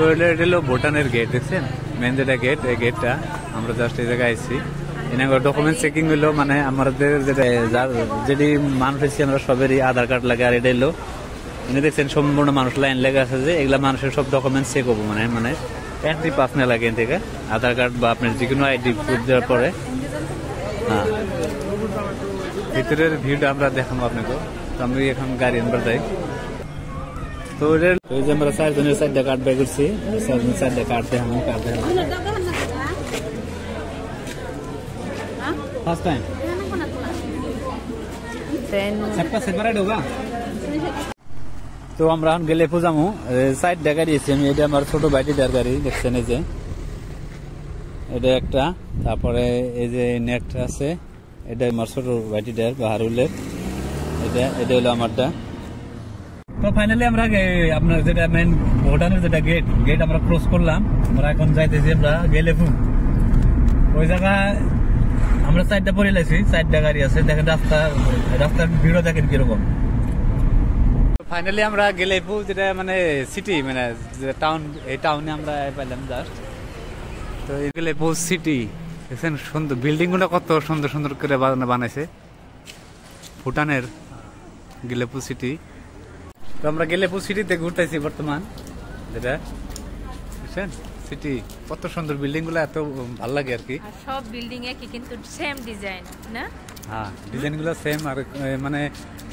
তো এটা হলো ভুটানের গেট, দেখছেন মেন যেটা গেট, এই গেটটা আমরা জাস্ট এই জায়গায় আইছি। এনাকে ডকুমেন্ট চেকিং হইলো, মানে আমাদের যেটা যেটি মানুষ হচ্ছে আমরা সবেরই আধার কার্ড লাগে। আর এটা হলো এনে দেখছেন সম্পূর্ণ মানুষ লাইন লেগে আছে, যে এগুলা মানুষের সব ডকুমেন্ট চেক হবো, মানে এন্ট্রি পাস না লাগে থেকে আধার কার্ড বা আপনার যে কোনো আইডি প্রুফ দেওয়ার পরে। হ্যাঁ, ভিতরের ভিউটা আমরা দেখাবো আপনাকে। তো আমি এখন গাড়ি আনবার যাই। তো ওই যে আমরা 4 জনের 4টা কার্ড বের করছি, 4 জনের 4টা কার্ড দেখাবো। কার্ড দেখাবো ফার্স্ট টাইম सबका सेपरेट होगा। তো আমরা এখন গেলে পূজামু 4টা গাড়ি আছে। আমি এটা আমার ছোট ভাইটিটার গাড়ি, দেখছেন এই যে এটা একটা, তারপরে এই যে নেক্সট আছে এটা আমার ছোট ভাইটিটার বাহারুলের, এটা হলো আমারটা। তো ফাইনালি আমরা আপনার যেটা মেন ভুটানের যেটা গেট আমরা ক্রস করলাম। আমরা এখন যাইতেছি আমরা গেলেপু। ওই জায়গা আমরা 4টা পরে লাইছি, 4টা গাড়ি আছে। দেখেন রাস্তার ভিড়ও দেখেন কিরকম। ফাইনালি আমরা গেলেপু যেটা মানে সিটি, মানে টাউন, এই টাউনে আমরা পাইলাম জাস্ট। তো এই গেলেপু সিটি দেখছেন, সুন্দর বিল্ডিং গুলো কত সুন্দর সুন্দর করে বানাইছে ভুটানের গেলেপু সিটি। তো আমরা গেলেপু সিটিতে ঘুরতেছি বর্তমান, যেটা বুঝছেন সিটি কত সুন্দর বিল্ডিং গুলো, এত ভালো লাগে আর কি। সব বিল্ডিং একই কিন্তু সেম ডিজাইন না? হ্যাঁ, ডিজাইন গুলো সেম। আর মানে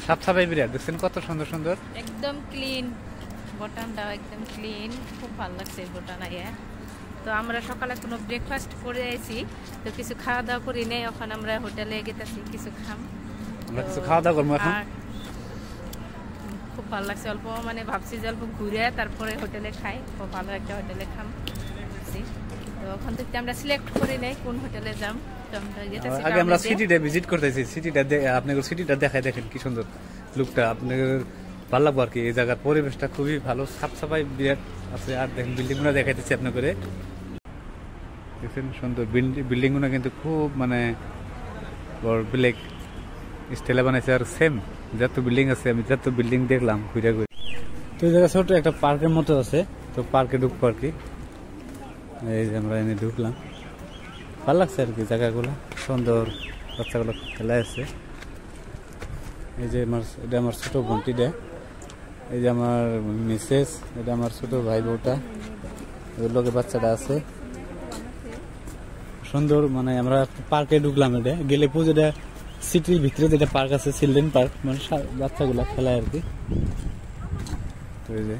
সাফ সাফাই বিরাট, দেখছেন কত সুন্দর সুন্দর, একদম ক্লিন। ভুটানটাও একদম ক্লিন, খুব ভালো লাগছে ভুটান আইয়া। তো আমরা সকালে কোনো ব্রেকফাস্ট করে আইছি, তো কিছু খাওয়া দাওয়া করি নেই। এখন আমরা হোটেলে গেতেছি কিছু খাম, আমরা কিছু খাওয়া দাওয়া করবো এখন। খুব ভালো লাগছে, অল্প মানে ভাবছি যে অল্প ঘুরে তারপরে হোটেলে খাই। খুব ভালো একটা হোটেলে খাম। তো ওখান থেকে আমরা সিলেক্ট করে নেই কোন হোটেলে যাম। আগে আমরা সিটিটা ভিজিট করতেছি, সিটিটা আপনাদের সিটিটা দেখাই, দেখেন কি সুন্দর লুকটা, আপনাদের ভালো লাগবে আর কি। এই জায়গার পরিবেশটা খুবই ভালো, সাফ সাফাই বিরাট আছে। আর দেখেন বিল্ডিং গুলো দেখাইতেছি আপনাদের, দেখছেন সুন্দর বিল্ডিং গুলো কিন্তু খুব মানে ব্ল্যাক স্টাইলে বানাইছে। আর সেম যত বিল্ডিং আছে, আমি যত বিল্ডিং দেখলাম ঘুরে ঘুরে। তো এই জায়গা ছোট একটা পার্কের মতো আছে, তো পার্কে ঢুকবো আর কি। এই যে আমরা এনে ঢুকলাম, ভালো লাগছে আর কি জায়গাগুলো সুন্দর, বাচ্চাগুলো খেলা আছে। এই যে এটা আমার ছোট বোনটিটা, এই যে আমার মিসেস, এটা আমার ছোট ভাই বউটা, ওর লোকের বাচ্চাটা আছে সুন্দর। মানে আমরা পার্কে ঢুকলাম, এটা গেলেপু যেটা সিটির ভিতরে যেটা পার্ক আছে, চিলড্রেন পার্ক, মানে বাচ্চাগুলো খেলায় আর কি। তো এই যে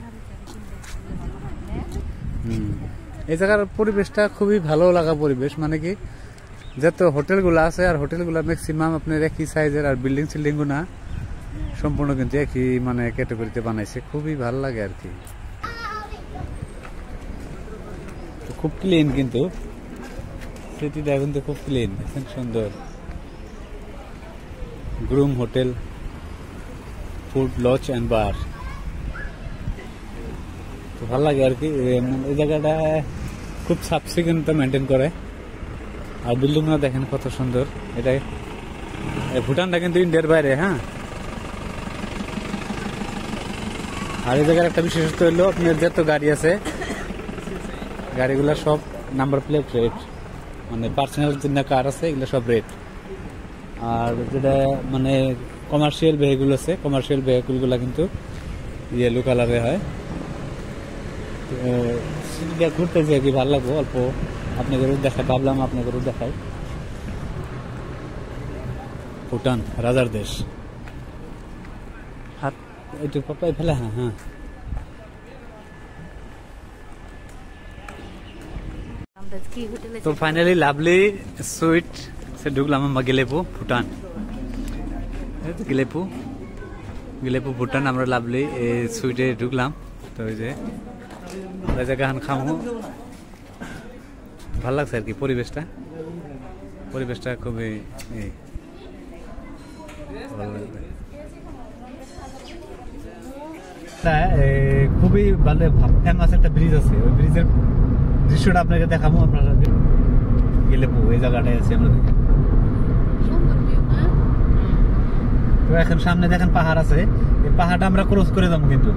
এই জায়গার পরিবেশটা খুবই ভালো লাগা পরিবেশ, মানে কি যত হোটেলগুলো আছে, আর হোটেলগুলো ম্যাক্সিমাম আপনার একই সাইজের, আর বিল্ডিং গুলা সম্পূর্ণ কিন্তু একই মানে ক্যাটাগরিতে বানাইছে, খুবই ভালো লাগে আর কি। খুব ক্লিন কিন্তু সিটিটা কিন্তু খুব ক্লিন, সুন্দর। গ্রুম hotel, food, lodge and bar, তো ভালো লাগে আর কি। এই জায়গাটা খুব সাফ সিকুনতা মেনটেন করে। আর বিল্ডিং গুলো দেখেন কত সুন্দর। এটা ভুটানটা কিন্তু ইন্ডিয়ার বাইরে। হ্যাঁ, আর এই জায়গার একটা বিশেষত্ব হলো আপনার যত গাড়ি আছে, গাড়িগুলো সব নাম্বার প্লেট রেড, মানে পার্সোনাল যে কার আছে এগুলো সব রেড। আর যেটা মানে কমার্শিয়াল ভেহিকুল আছে, কমার্শিয়াল ভেহিকুলগুলো কিন্তু ইয়েলো কালারে হয়। ঘুরতে যেয়ে কি ভালো লাগবো, অল্প আপনাদেরও দেখাই, ভাবলাম আপনাদেরও দেখাই। ভুটান রাজার দেশ, হাত একটু পাপাই ফেলে। হ্যাঁ হ্যাঁ, তো ফাইনালি লাভলি সুইট সে ঢুকলাম আমরা গেলেপু ভুটান। গেলেপু ভুটান, আমরা লাভলি সুইটে ঢুকলাম। তো ওই যে জায়গা খামো, ভালো লাগছে আর কি পরিবেশটা খুবই ভালো লাগবে। খুবই ভালো ফেমাস একটা ব্রিজ আছে, ওই ব্রিজের দৃশ্যটা আপনাকে দেখাবো। আপনারা গেলেপু এই জায়গাটায় আছে আমরা। তো এখন সামনে দেখেন পাহাড় আছে, এই পাহাড়টা আমরা ক্রস করে যাবো কিন্তু।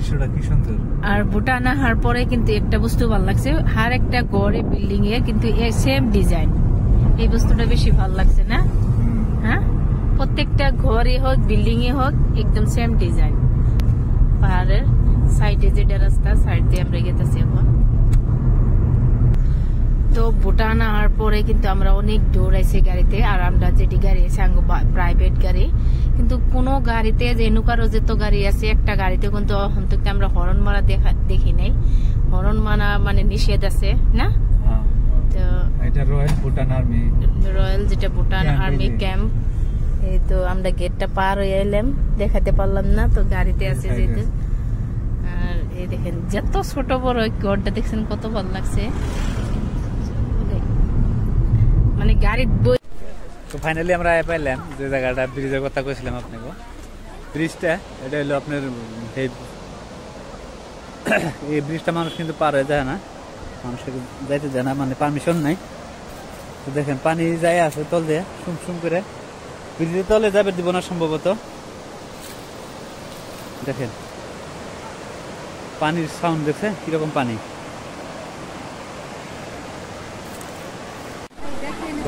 দৃশ্যটা কি সুন্দর। আর ভুটান আসার পরে কিন্তু একটা বস্তু ভালো লাগছে, হার একটা গড়ে বিল্ডিং এ কিন্তু সেম ডিজাইন, এই বস্তুটা বেশি ভালো লাগছে না? হ্যাঁ, প্রত্যেকটা ঘরে হোক বিল্ডিং এ হোক একদম সেম ডিজাইন। পাহাড়ের সাইডে যেটা রাস্তা, সাইড দিয়ে আমরা গেতেছি এখন। তো ভুটান আসার পরে কিন্তু আমরা অনেক দূর আইছি গাড়িতে, আর আমরা যেটি গাড়ি আছে প্রাইভেট গাড়ি, কিন্তু কোনো গাড়িতে যেনুকারও যেত গাড়ি আছে, একটা গাড়িতে কিন্তু অন্তত আমরা হরন মারা দেখি নাই। হরন মারা মানে নিষেধ আছে না? তো এটা রয়্যাল ভুটান আর্মি, রয়্যাল যেটা ভুটান আর্মি ক্যাম্প। এই তো আমরা গেটটা পার হয়ে এলাম, দেখাতে পারলাম না, তো গাড়িতে আছে যেহেতু। আর এই দেখেন যত ছোট বড় ঘরটা দেখছেন, কত ভালো লাগছে, মানে গাড়ির বই। তো ফাইনালি আমরা পাইলাম যে জায়গাটা ব্রিজের কথা কইছিলাম আপনাকে। ব্রিজটা এটা হলো আপনার এই ব্রিজটা মানুষ কিন্তু পার হয়ে যায় না, মানুষের যাইতে যায় না, মানে পারমিশন নাই। তো দেখেন পানি যায় আছে তল দিয়ে সুম সুম করে, ব্রিজের তলে যাবে দিব না সম্ভবত। দেখেন পানির সাউন্ড দেখছেন কিরকম পানি।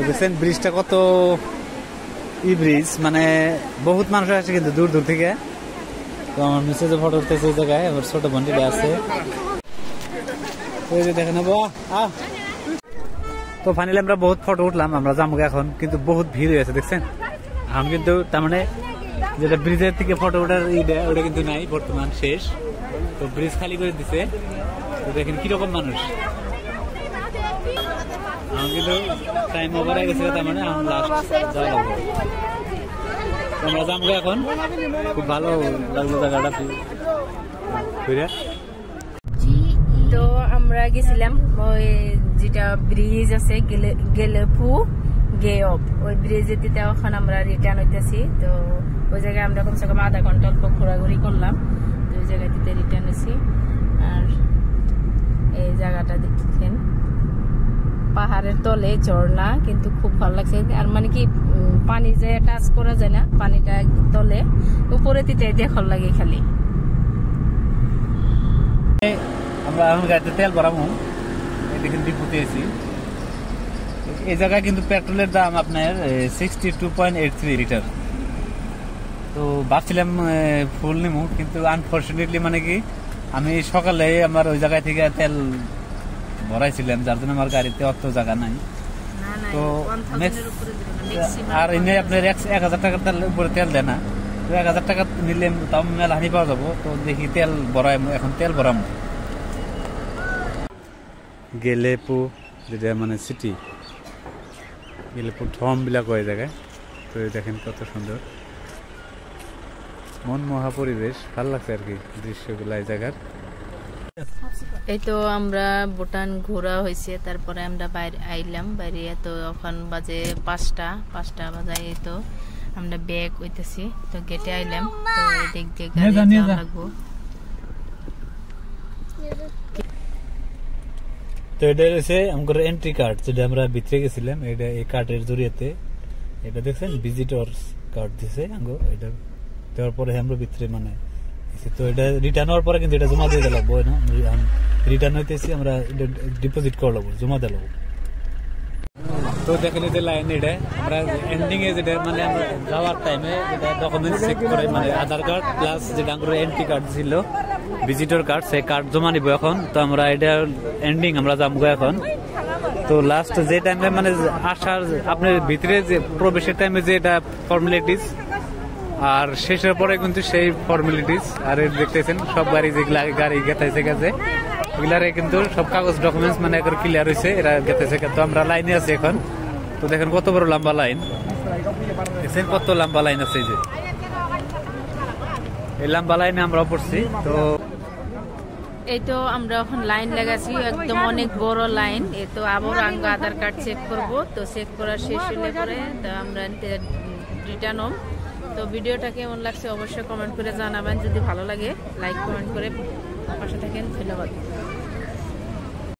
দেখছেন ব্রিজটা কত ব্রিজ, মানে বহুত মানুষ আসে কিন্তু দূর দূর থেকে। তো আমার মেসেজে ফটো উঠতেছে এই জায়গায়, আমার ছোট বন্টিটা আছে, ওই যে দেখেন। তো ফাইনালি আমরা বহুত ফটো উঠলাম, আমরা যাবো এখন, কিন্তু বহুত ভিড় হয়েছে দেখছেন এখন। কিন্তু তার মানে যেটা ব্রিজের থেকে ফটো ওঠার ওটা কিন্তু নাই, বর্তমান শেষ। তো ব্রিজ খালি করে দিছে। তো দেখেন কিরকম মানুষ, এখন কিন্তু টাইম ওভার হয়ে গেছে, তার মানে এখন লাস্ট যাওয়া লাগবে। আমরা যাবো এখন, খুব ভালো লাগলো জায়গাটা ঘুরে। তো আমরা গেছিলাম ওই যেটা ব্রিজ আছে গেলেপু গেয়প, ওই ব্রিজে দিতে এখন আমরা রিটার্ন হইতেছি। তো ওই জায়গায় আমরা কমসে কম আধা ঘন্টা অল্প ঘোরাঘুরি করলাম, তো ওই জায়গায় দিতে রিটার্ন হয়েছি। আর এই জায়গাটা দেখছেন পাহাড়ের তলে ঝর্ণা, কিন্তু খুব ভালো লাগছে। আর মানে কি পানি যে টাচ করা যায় না, পানিটা তলে উপরে দিতে দেখার লাগে খালি। আমরা এখন গাড়িতে তেল ভরাবো, দেখেন ডিপুতে এসি। এই জায়গায় কিন্তু পেট্রোলের দাম আপনার 62.83 লিটার। তো ভাবছিলাম ফুল নিমু, কিন্তু আনফর্চুনেটলি মানে কি আমি সকালে আমার ওই জায়গায় থেকে তেল ভরাইছিলাম, যার জন্য আমার গাড়িতে অত জায়গা নাই। তো আর এনে আপনার 1000 টাকার তেল উপরে তেল দেয় না, তো 1000 টাকা নিলে তাও মেলা হানি পাওয়া যাবো। তো দেখি তেল ভরাই, এখন তেল ভরাম। গেলেপু যেটা মানে সিটি, গেলেপু থম বিলাক ওই জায়গায়। তো দেখেন কত সুন্দর মনমোহা পরিবেশ, ভালো লাগছে আর কি দৃশ্যগুলো এই জায়গার। এই তো আমরা ভুটান ঘোরা হয়েছে, তারপরে আমরা বাইরে আইলাম, বাইরে তো এখন বাজে 5টা বাজায়। এই তো আমরা ব্যাগ হইতেছি, তো গেটে আইলাম। তো এদিক দিয়ে গাড়ি যাওয়া লাগবো। তো এটা হচ্ছে আমার এন্ট্রি কার্ড, যেটা আমরা ভিতরে গেছিলাম। এটা এই কার্ডের জরিয়াতে এটা দেখছেন ভিজিটর কার্ড দিছে আঙ্গো, এটা দেওয়ার পরে আমরা ভিতরে মানে। তো এটা রিটার্ন হওয়ার পরে কিন্তু এটা জমা দিয়ে লাগবো না, রিটার্ন হইতেছি আমরা ডিপোজিট করে লাগবো, জমা দিয়ে লাগবো। তো দেখেন যে লাইন এটা আমরা এন্ডিং এ যেটা মানে আমরা যাওয়ার টাইমে এটা ডকুমেন্টস চেক করে, মানে আধার কার্ড প্লাস যেটা আমার এন্ট্রি কার্ড ছিল ভিজিটর কার্ড, সেই কার্ড জমা নিব এখন। তো আমরা এটা এন্ডিং আমরা যাবো এখন। তো লাস্ট যে টাইমে মানে আসার আপনার ভিতরে যে প্রবেশের টাইমে যে এটা ফর্মালিটিস, আর শেষের পরে কিন্তু সেই ফর্মালিটিস। আর দেখতেছেন সব গাড়ি যেগুলা গাড়ি গেতাইছে গেছে, এগুলারে কিন্তু সব কাগজ ডকুমেন্টস মানে একবার ক্লিয়ার হয়েছে, এরা গেতেছে। তো আমরা লাইনে আছি এখন। তো দেখেন কত বড় লম্বা লাইন, দেখছেন কত লম্বা লাইন আছে। যে এই লম্বা লাইনে আমরা পড়ছি। তো এই তো আমরা এখন লাইন লাগাছি, একদম অনেক বড় লাইন। এই তো আবার আঙ্গ আধার কার্ড চেক করব, তো চেক করা শেষ হলে পরে তো আমরা রিটার্ন হম। তো ভিডিওটা কেমন লাগছে অবশ্যই কমেন্ট করে জানাবেন, যদি ভালো লাগে লাইক কমেন্ট করে পাশে থাকেন। ধন্যবাদ।